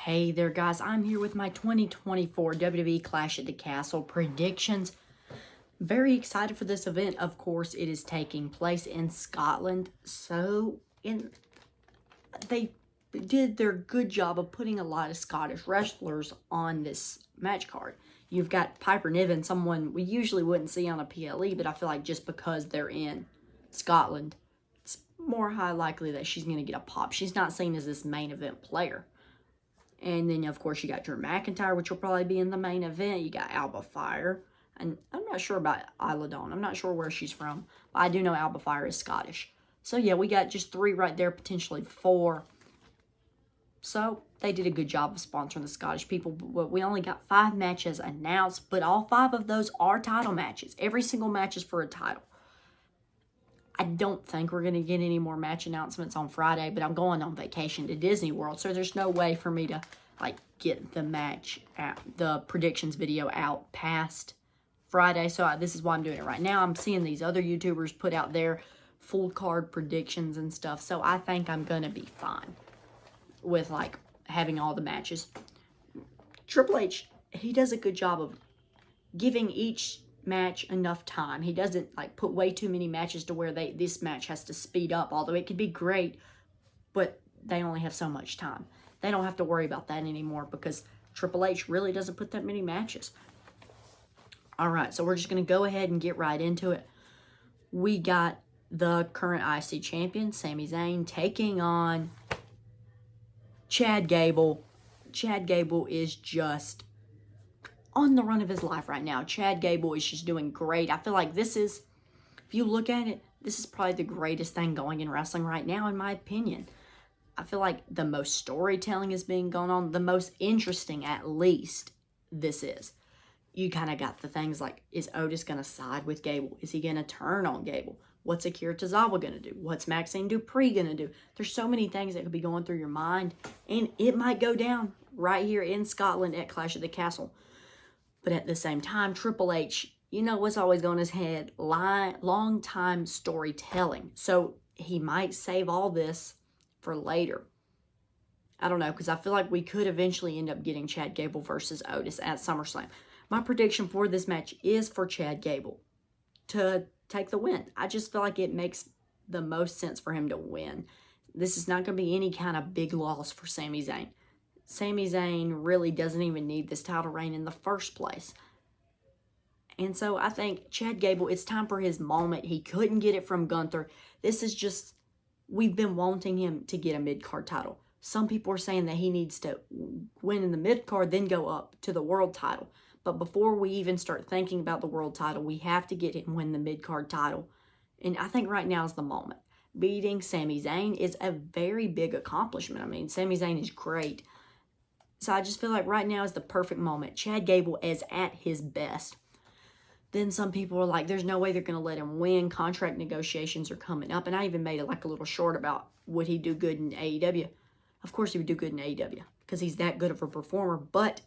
Hey there, guys. I'm here with my 2024 WWE Clash at the Castle predictions. Very excited for this event. Of course, it is taking place in Scotland. They did their good job of putting a lot of Scottish wrestlers on this match card. You've got Piper Niven, someone we usually wouldn't see on a PLE, but I feel like just because they're in Scotland, it's more high likely that she's going to get a pop. She's not seen as this main event player. And then, of course, you got Drew McIntyre, which will probably be in the main event. You got Alba Fire. And I'm not sure about Isla Dawn. I'm not sure where she's from. But I do know Alba Fire is Scottish. So, yeah, we got just 3 right there, potentially 4. So, they did a good job of sponsoring the Scottish people. But we only got 5 matches announced. But all 5 of those are title matches. Every single match is for a title. I don't think we're going to get any more match announcements on Friday, but I'm going on vacation to Disney World, so there's no way for me to, get the match, the predictions video out past Friday, so this is why I'm doing it right now. I'm seeing these other YouTubers put out their full card predictions and stuff, so I think I'm going to be fine with, having all the matches. Triple H, he does a good job of giving each match enough time. He doesn't put way too many matches to where this match has to speed up, although it could be great, but they only have so much time. They don't have to worry about that anymore because Triple H really doesn't put that many matches. Alright, so we're just going to go ahead and get right into it. We got the current IC champion, Sami Zayn, taking on Chad Gable. Chad Gable is just on the run of his life right now. Chad Gable is just doing great. I feel like this is, if you look at it, this is probably the greatest thing going in wrestling right now, in my opinion. I feel like the most storytelling is being going on, the most interesting, at least, this is. You kind of got the things like, is Otis going to side with Gable? Is he going to turn on Gable? What's Akira Tozawa going to do? What's Maxine Dupree going to do? There's so many things that could be going through your mind, and it might go down right here in Scotland at Clash at the Castle. But at the same time, Triple H, you know what's always going in his head? Long time storytelling. So he might save all this for later. I don't know, because I feel like we could eventually end up getting Chad Gable versus Otis at SummerSlam. My prediction for this match is for Chad Gable to take the win. I just feel like it makes the most sense for him to win. This is not going to be any kind of big loss for Sami Zayn. Sami Zayn really doesn't even need this title reign in the first place. And so I think Chad Gable, it's time for his moment. He couldn't get it from Gunther. This is just, we've been wanting him to get a mid-card title. Some people are saying that he needs to win in the mid-card, then go up to the world title. But before we even start thinking about the world title, we have to get him win the mid-card title. And I think right now is the moment. Beating Sami Zayn is a very big accomplishment. I mean, Sami Zayn is great. So I just feel like right now is the perfect moment. Chad Gable is at his best. Then some people are like, there's no way they're going to let him win. Contract negotiations are coming up. And I even made it a little short about would he do good in AEW. Of course he would do good in AEW because he's that good of a performer. But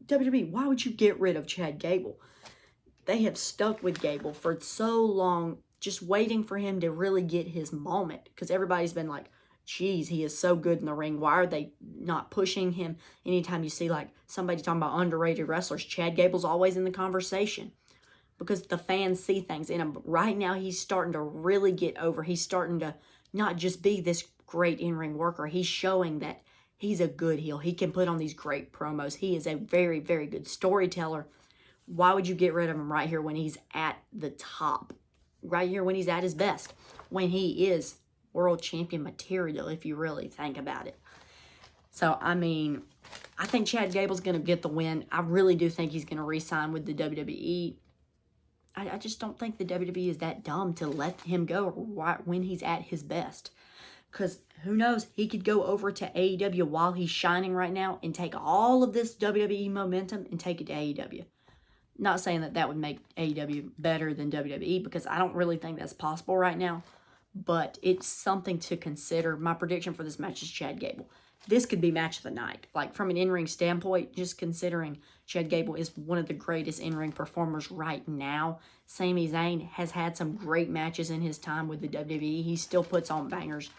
WWE, why would you get rid of Chad Gable? They have stuck with Gable for so long, just waiting for him to really get his moment. Because everybody's been like, geez, he is so good in the ring. Why are they not pushing him? Anytime you see somebody talking about underrated wrestlers, Chad Gable's always in the conversation because the fans see things in him. But right now, he's starting to really get over. He's starting to not just be this great in-ring worker. He's showing that he's a good heel. He can put on these great promos. He is a very, very good storyteller. Why would you get rid of him right here when he's at the top? Right here when he's at his best. When he is world champion material, if you really think about it. So, I mean, I think Chad Gable's going to get the win. I really do think he's going to re-sign with the WWE. I just don't think the WWE is that dumb to let him go when he's at his best. Because who knows, he could go over to AEW while he's shining right now and take all of this WWE momentum and take it to AEW. Not saying that would make AEW better than WWE because I don't really think that's possible right now. But it's something to consider. My prediction for this match is Chad Gable. This could be match of the night. From an in-ring standpoint, just considering Chad Gable is one of the greatest in-ring performers right now. Sami Zayn has had some great matches in his time with the WWE. He still puts on bangers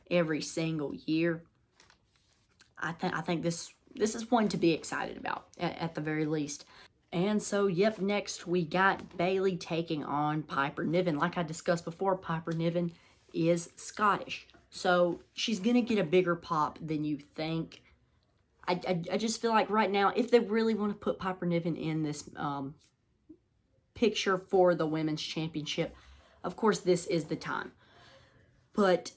every single year. I think this is one to be excited about at the very least. And so, yep, next we got Bailey taking on Piper Niven. Like I discussed before, Piper Niven is Scottish. So she's going to get a bigger pop than you think. I just feel like right now, if they really want to put Piper Niven in this picture for the Women's Championship, of course, this is the time. But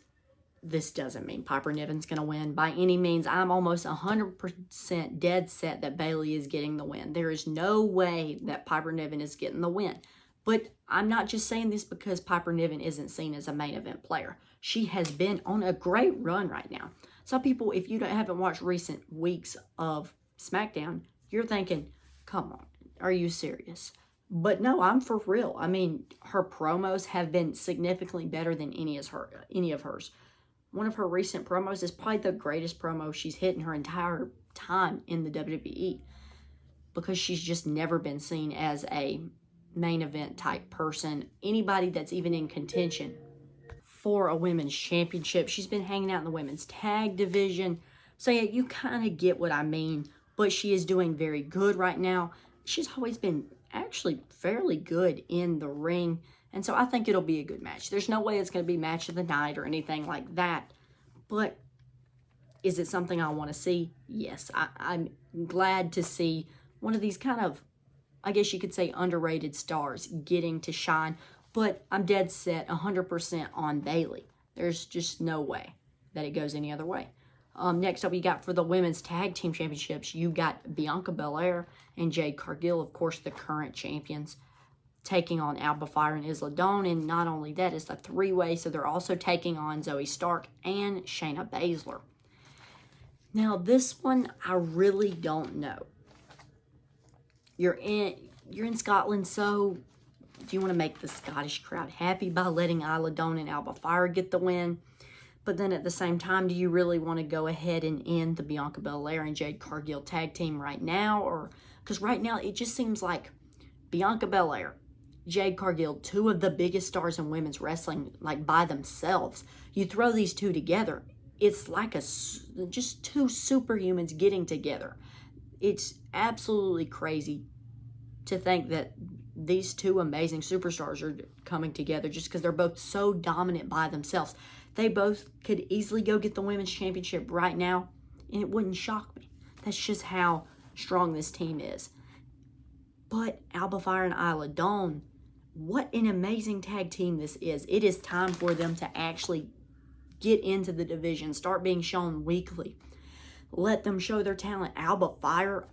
this doesn't mean Piper Niven's going to win by any means. I'm almost 100% dead set that Bailey is getting the win. There is no way that Piper Niven is getting the win. But I'm not just saying this because Piper Niven isn't seen as a main event player. She has been on a great run right now. Some people, if you haven't watched recent weeks of SmackDown, you're thinking, come on, are you serious? But no, I'm for real. I mean, her promos have been significantly better than any of hers. One of her recent promos is probably the greatest promo she's hit in her entire time in the WWE, because she's just never been seen as a main event type person. Anybody that's even in contention for a women's championship. She's been hanging out in the women's tag division. So yeah, you kind of get what I mean. But she is doing very good right now. She's always been actually fairly good in the ring. And so I think it'll be a good match. There's no way it's going to be match of the night or anything like that. But is it something I want to see? Yes. I'm glad to see one of these kind of, I guess you could say, underrated stars getting to shine. But I'm dead set 100% on Bailey. There's just no way that it goes any other way. Next up, you got for the Women's Tag Team Championships, you got Bianca Belair and Jade Cargill, of course, the current champions, taking on Alba Fire and Isla Dawn. And not only that, it's a three-way, so they're also taking on Zoe Stark and Shayna Baszler. Now, this one, I really don't know. You're in Scotland, so do you want to make the Scottish crowd happy by letting Isla Dawn and Alba Fire get the win? But then at the same time, do you really want to go ahead and end the Bianca Belair and Jade Cargill tag team right now? Or because right now it just seems like Bianca Belair, Jade Cargill, two of the biggest stars in women's wrestling, like by themselves. You throw these two together, it's like just two superhumans getting together. It's absolutely crazy to think that these two amazing superstars are coming together just because they're both so dominant by themselves. They both could easily go get the women's championship right now, and it wouldn't shock me. That's just how strong this team is. But Alba Fire and Isla Dawn, what an amazing tag team this is. It is time for them to actually get into the division, start being shown weekly. Let them show their talent. Alba Fire,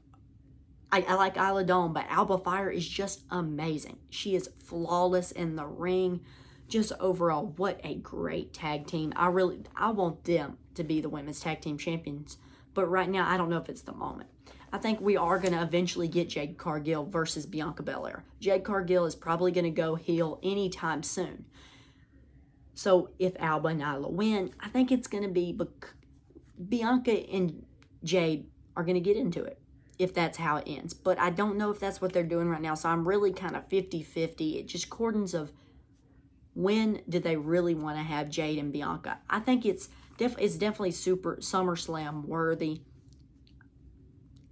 I like Isla Dawn, but Alba Fire is just amazing. She is flawless in the ring. Just overall, what a great tag team. I want them to be the women's tag team champions. But right now, I don't know if it's the moment. I think we are going to eventually get Jade Cargill versus Bianca Belair. Jade Cargill is probably going to go heel anytime soon. So if Alba and Isla win, I think it's going to be Bianca and Jade are going to get into it, if that's how it ends. But I don't know if that's what they're doing right now. So I'm really kind of 50-50. It just accordance of when do they really want to have Jade and Bianca. I think it's definitely super SummerSlam worthy.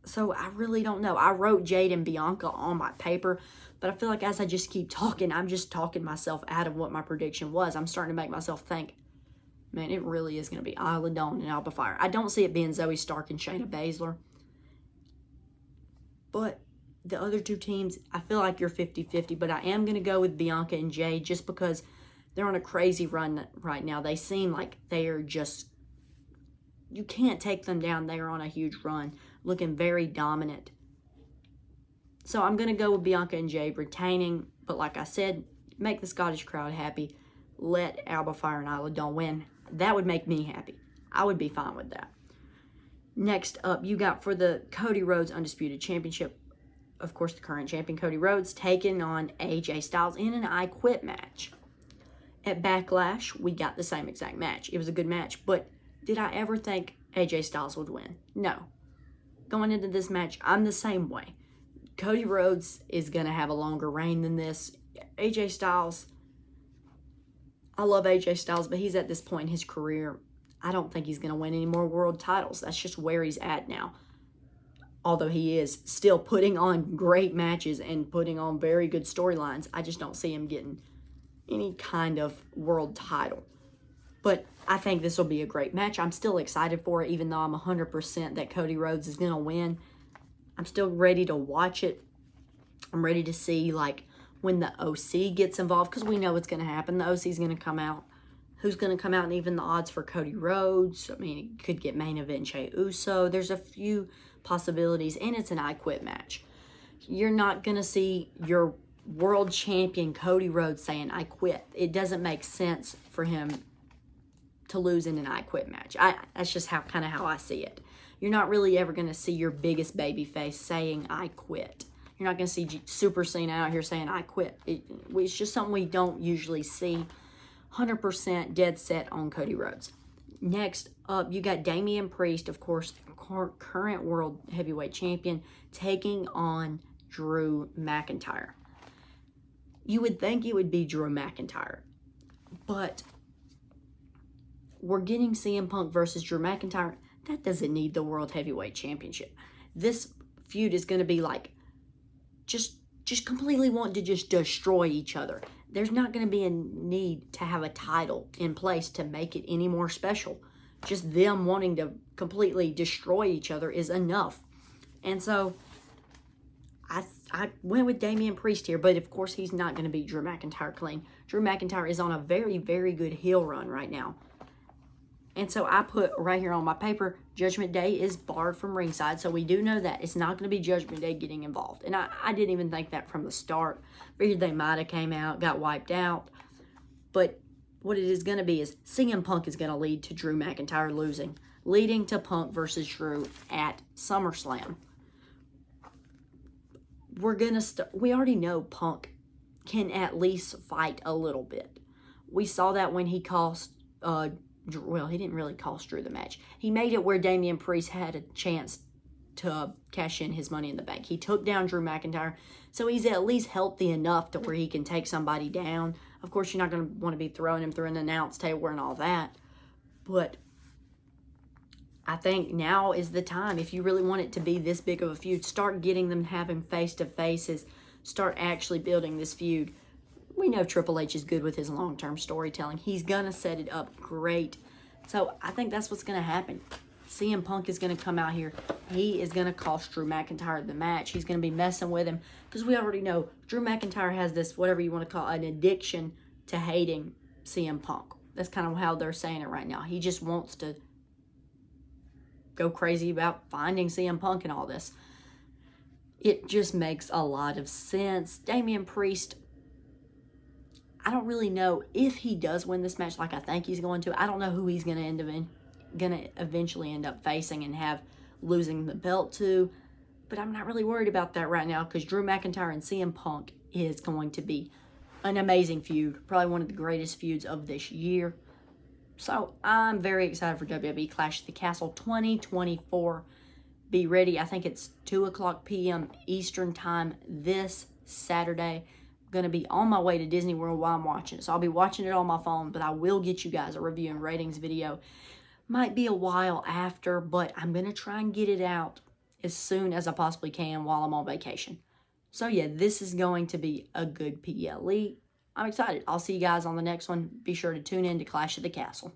So I really don't know. I wrote Jade and Bianca on my paper, but I feel like as I just keep talking, I'm just talking myself out of what my prediction was. I'm starting to make myself think, man, it really is going to be Isla Dawn and Alba Fire. I don't see it being Zoe Stark and Shayna Baszler. But the other two teams, I feel like you're 50-50, but I am going to go with Bianca and Jade just because they're on a crazy run right now. They seem like they are just, you can't take them down. They are on a huge run, looking very dominant. So I'm going to go with Bianca and Jade retaining, but like I said, make the Scottish crowd happy. Let Alba Fire and Isla Dawn win. That would make me happy. I would be fine with that. Next up, you got for the Cody Rhodes Undisputed Championship, of course, the current champion Cody Rhodes taking on AJ Styles in an I Quit match. At Backlash, we got the same exact match. It was a good match, but did I ever think AJ Styles would win? No. Going into this match, I'm the same way. Cody Rhodes is going to have a longer reign than this. AJ Styles, I love AJ Styles, but he's at this point in his career. I don't think he's going to win any more world titles. That's just where he's at now. Although he is still putting on great matches and putting on very good storylines, I just don't see him getting any kind of world title. But I think this will be a great match. I'm still excited for it, even though I'm 100% that Cody Rhodes is going to win. I'm still ready to watch it. I'm ready to see, like, when the OC gets involved, because we know what's going to happen. The OC is going to come out. Who's going to come out, and even the odds for Cody Rhodes? I mean, it could get main event Jey Uso. There's a few possibilities, and it's an I Quit match. You're not going to see your world champion Cody Rhodes saying, I quit. It doesn't make sense for him to lose in an I Quit match. That's just how I see it. You're not really ever going to see your biggest babyface saying, I quit. You're not going to see Super Cena out here saying, I quit. It's just something we don't usually see. 100% dead set on Cody Rhodes. Next up, you got Damian Priest, of course, current world heavyweight champion, taking on Drew McIntyre. You would think it would be Drew McIntyre, but we're getting CM Punk versus Drew McIntyre. That doesn't need the World Heavyweight Championship. This feud is going to be like just completely wanting to just destroy each other. There's not going to be a need to have a title in place to make it any more special. Just them wanting to completely destroy each other is enough. And so I went with Damian Priest here, but of course he's not going to beat Drew McIntyre clean. Drew McIntyre is on a very, very good heel run right now. And so I put right here on my paper, Judgment Day is barred from ringside. So we do know that. It's not going to be Judgment Day getting involved. And I didn't even think that from the start. Figured they might have came out, got wiped out. But what it is going to be is CM Punk is going to lead to Drew McIntyre losing, leading to Punk versus Drew at SummerSlam. We already know Punk can at least fight a little bit. We saw that when he cost he didn't really cost Drew the match. He made it where Damian Priest had a chance to cash in his Money in the Bank. He took down Drew McIntyre, so he's at least healthy enough to where he can take somebody down. Of course, you're not going to want to be throwing him through an announce table and all that, but I think now is the time. If you really want it to be this big of a feud, start getting them having face-to-faces. Start actually building this feud. We know Triple H is good with his long-term storytelling. He's going to set it up great. So I think that's what's going to happen. CM Punk is going to come out here. He is going to cost Drew McIntyre the match. He's going to be messing with him because we already know Drew McIntyre has this, whatever you want to call it, an addiction to hating CM Punk. That's kind of how they're saying it right now. He just wants to go crazy about finding CM Punk and all this. It just makes a lot of sense. Damian Priest, I don't really know if he does win this match like I think he's going to. I don't know who he's going to eventually end up facing and have losing the belt to. But I'm not really worried about that right now because Drew McIntyre and CM Punk is going to be an amazing feud. Probably one of the greatest feuds of this year. So I'm very excited for WWE Clash at the Castle 2024. Be ready. I think it's 2 o'clock p.m. Eastern time this Saturday. Going to be on my way to Disney World while I'm watching it. So I'll be watching it on my phone, but I will get you guys a review and ratings video. Might be a while after, but I'm going to try and get it out as soon as I possibly can while I'm on vacation. So yeah, this is going to be a good PLE. I'm excited. I'll see you guys on the next one. Be sure to tune in to Clash of the Castle.